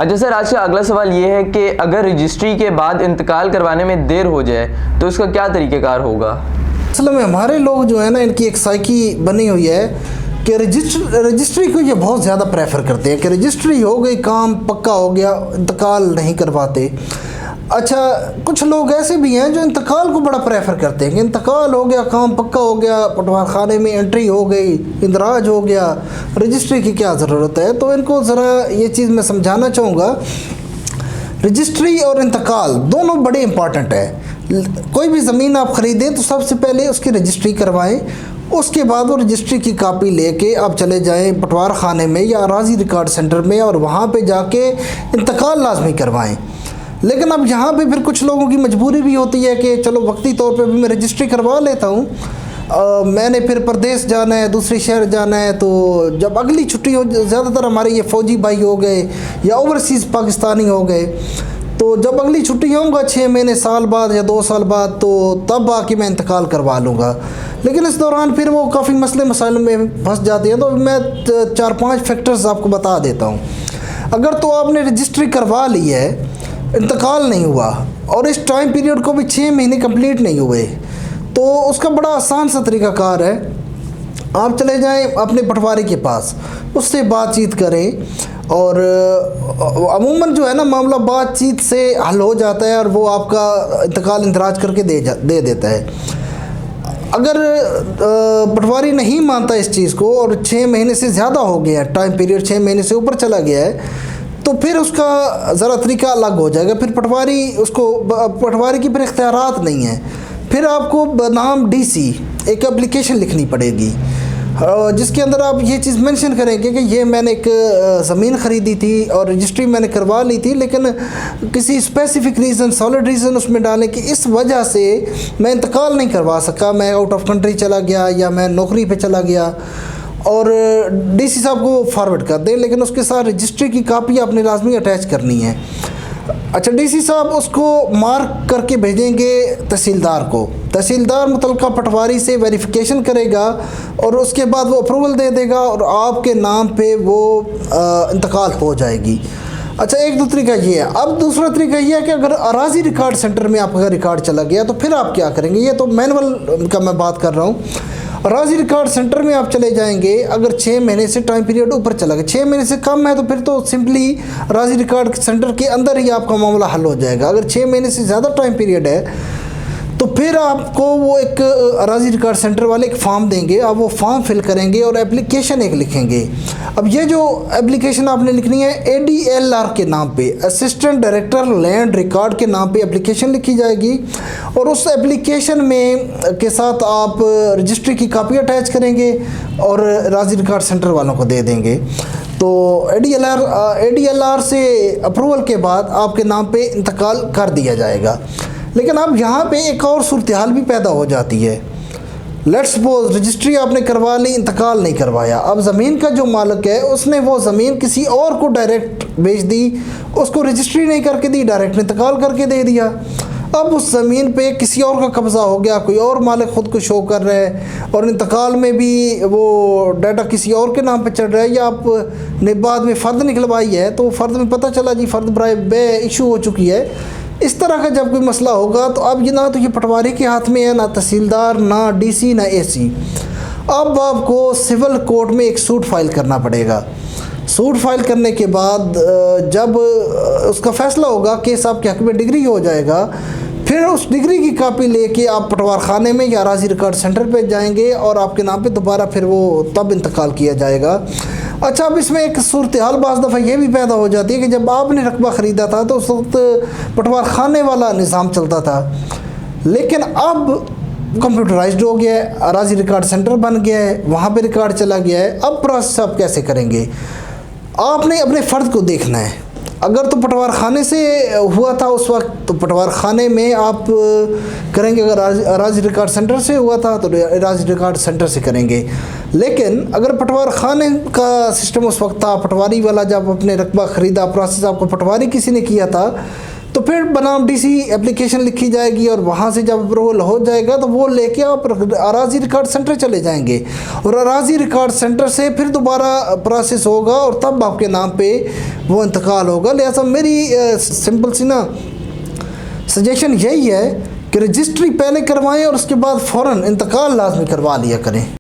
अच्छा सर, आज का अगला सवाल ये है कि अगर रजिस्ट्री के बाद इंतकाल करवाने में देर हो जाए तो उसका क्या तरीक़ेकार होगा? असल में हमारे लोग जो है ना, इनकी एक साइकी बनी हुई है कि रजिस्ट्री को ये बहुत ज़्यादा प्रेफर करते हैं कि रजिस्ट्री हो गई, काम पक्का हो गया, इंतकाल नहीं करवाते। अच्छा, कुछ लोग ऐसे भी हैं जो इंतकाल को बड़ा प्रेफर करते हैं कि इंतकाल हो गया, काम पक्का हो गया, पटवार खाने में एंट्री हो गई, इंदराज हो गया, रजिस्ट्री की क्या ज़रूरत है। तो इनको ज़रा ये चीज़ मैं समझाना चाहूँगा, रजिस्ट्री और इंतकाल दोनों बड़े इंपॉर्टेंट है। कोई भी ज़मीन आप ख़रीदें तो सबसे पहले उसकी रजिस्ट्री करवाएं, उसके बाद वो रजिस्ट्री की कापी लेके आप चले जाएं पटवार खाने में या अराजी रिकॉर्ड सेंटर में और वहाँ पे जाके इंतकाल लाजमी करवाएं। लेकिन अब यहाँ पे फिर कुछ लोगों की मजबूरी भी होती है कि चलो वक्ती तौर पे भी मैं रजिस्ट्री करवा लेता हूँ, मैंने फिर प्रदेश जाना है, दूसरे शहर जाना है, तो जब अगली छुट्टी हो, ज़्यादातर हमारे ये फ़ौजी भाई हो गए या ओवरसीज़ पाकिस्तानी हो गए, तो जब अगली छुट्टी होंगे 6 महीने साल बाद या 2 साल बाद, तो तब आके मैं इंतकाल करवा लूँगा। लेकिन इस दौरान फिर वो काफ़ी मसले मसाइल में फंस जाते हैं। तो मैं 4-5 फैक्टर्स आपको बता देता हूँ। अगर तो आपने रजिस्ट्री करवा ली है, इंतकाल नहीं हुआ और इस टाइम पीरियड को भी 6 महीने कंप्लीट नहीं हुए, तो उसका बड़ा आसान सा तरीक़ाकार है, आप चले जाएं अपने पटवारी के पास, उससे बातचीत करें और अमूमन जो है ना मामला बातचीत से हल हो जाता है और वो आपका इंतकाल इंदराज करके दे देता है। अगर पटवारी नहीं मानता इस चीज़ को और 6 महीने से ज़्यादा हो गया है, टाइम पीरियड 6 महीने से ऊपर चला गया है, तो फिर उसका ज़रा तरीका अलग हो जाएगा। फिर पटवारी की फिर इख्तियारात नहीं है, फिर आपको बनाम डीसी एक एप्लीकेशन लिखनी पड़ेगी जिसके अंदर आप ये चीज़ मेंशन करेंगे कि ये मैंने एक ज़मीन ख़रीदी थी और रजिस्ट्री मैंने करवा ली थी, लेकिन किसी स्पेसिफिक रीज़न, सॉलिड रीज़न उसमें डालें कि इस वजह से मैं इंतकाल नहीं करवा सका, मैं आउट ऑफ कंट्री चला गया या मैं नौकरी पे चला गया, और डीसी साहब को फॉरवर्ड कर दें। लेकिन उसके साथ रजिस्ट्री की कापी आपने लाजमी अटैच करनी है। अच्छा, डीसी साहब उसको मार्क करके भेजेंगे तहसीलदार को, तहसीलदार मुतलका पटवारी से वेरिफिकेशन करेगा और उसके बाद वो अप्रूवल दे देगा और आपके नाम पे वो इंतकाल हो जाएगी। अच्छा, एक दो तरीका ये है। अब दूसरा तरीका ये है कि अगर अराजी रिकॉर्ड सेंटर में आपका रिकॉर्ड चला गया तो फिर आप क्या करेंगे, ये तो मैनुअल का मैं बात कर रहा हूँ। अराजी रिकॉर्ड सेंटर में आप चले जाएंगे, अगर 6 महीने से टाइम पीरियड ऊपर चला गया, 6 महीने से कम है तो फिर तो सिंपली अराजी रिकॉर्ड सेंटर के अंदर ही आपका मामला हल हो जाएगा। अगर 6 महीने से ज़्यादा टाइम पीरियड है तो फिर आपको वो एक अराजी रिकॉर्ड सेंटर वाले एक फॉर्म देंगे, आप वो फॉर्म फिल करेंगे और एप्लीकेशन एक लिखेंगे। अब ये जो एप्लीकेशन आपने लिखनी है ADLR के नाम पे, असिस्टेंट डायरेक्टर लैंड रिकॉर्ड के नाम पे एप्लीकेशन लिखी जाएगी और उस एप्लीकेशन में के साथ आप रजिस्ट्री की कापी अटैच करेंगे और अराजी रिकॉर्ड सेंटर वालों को दे देंगे। तो ADLR से अप्रूवल के बाद आपके नाम पे इंतकाल कर दिया जाएगा। लेकिन अब यहाँ पे एक और सूरत हाल भी पैदा हो जाती है। लेट्स सपोज रजिस्ट्री आपने करवा ली, इंतकाल नहीं करवाया, अब ज़मीन का जो मालिक है उसने वो ज़मीन किसी और को डायरेक्ट बेच दी, उसको रजिस्ट्री नहीं करके दी, डायरेक्ट इंतकाल करके दे दिया। अब उस ज़मीन पे किसी और का कब्ज़ा हो गया, कोई और मालिक ख़ुद को शो कर रहा है और इंतकाल में भी वो डाटा किसी और के नाम पे चल रहा है, या आपने बाद में फ़र्द निकलवाई है तो फ़र्द में पता चला जी फ़र्द बराए बे इशू हो चुकी है। इस तरह का जब कोई मसला होगा तो अब ये ना तो ये पटवारी के हाथ में है, ना तहसीलदार, ना डीसी, ना एसी। अब आपको सिविल कोर्ट में एक सूट फाइल करना पड़ेगा। सूट फाइल करने के बाद जब उसका फ़ैसला होगा, केस आपके हक़ में डिग्री हो जाएगा, फिर उस डिग्री की कापी लेके आप पटवार खाने में या अराजी रिकॉर्ड सेंटर पे जाएंगे और आपके नाम पे दोबारा फिर वो तब इंतकाल किया जाएगा। अच्छा, अब इसमें एक सूरत हाल बाज़ दफ़ा ये भी पैदा हो जाती है कि जब आपने रकबा ख़रीदा था तो उस वक्त पटवार खाने वाला निज़ाम चलता था, लेकिन अब कंप्यूटराइज्ड हो गया है, अराजी रिकॉर्ड सेंटर बन गया है, वहाँ पे रिकॉर्ड चला गया है। अब प्रोसेस आप कैसे करेंगे, आपने अपने फ़र्द को देखना है। अगर तो पटवार खाने से हुआ था उस वक्त तो पटवार खाने में आप करेंगे, अगर अराजी रिकॉर्ड सेंटर से हुआ था तो अराजी रिकॉर्ड सेंटर से करेंगे। लेकिन अगर पटवार खाने का सिस्टम उस वक्त था, पटवारी वाला जब अपने रकबा ख़रीदा, प्रोसेस आपको पटवारी किसी ने किया था, तो फिर बनाम डीसी एप्लीकेशन लिखी जाएगी और वहाँ से जब अप्रूवल हो जाएगा तो वो लेके आप अराजी रिकॉर्ड सेंटर चले जाएंगे और अराजी रिकॉर्ड सेंटर से फिर दोबारा प्रोसेस होगा और तब आपके नाम पे वो इंतकाल होगा। लिहाजा मेरी सिंपल सी ना सजेशन यही है कि रजिस्ट्री पहले करवाएं और उसके बाद फ़ौरन इंतकाल लाजमी करवा लिया करें।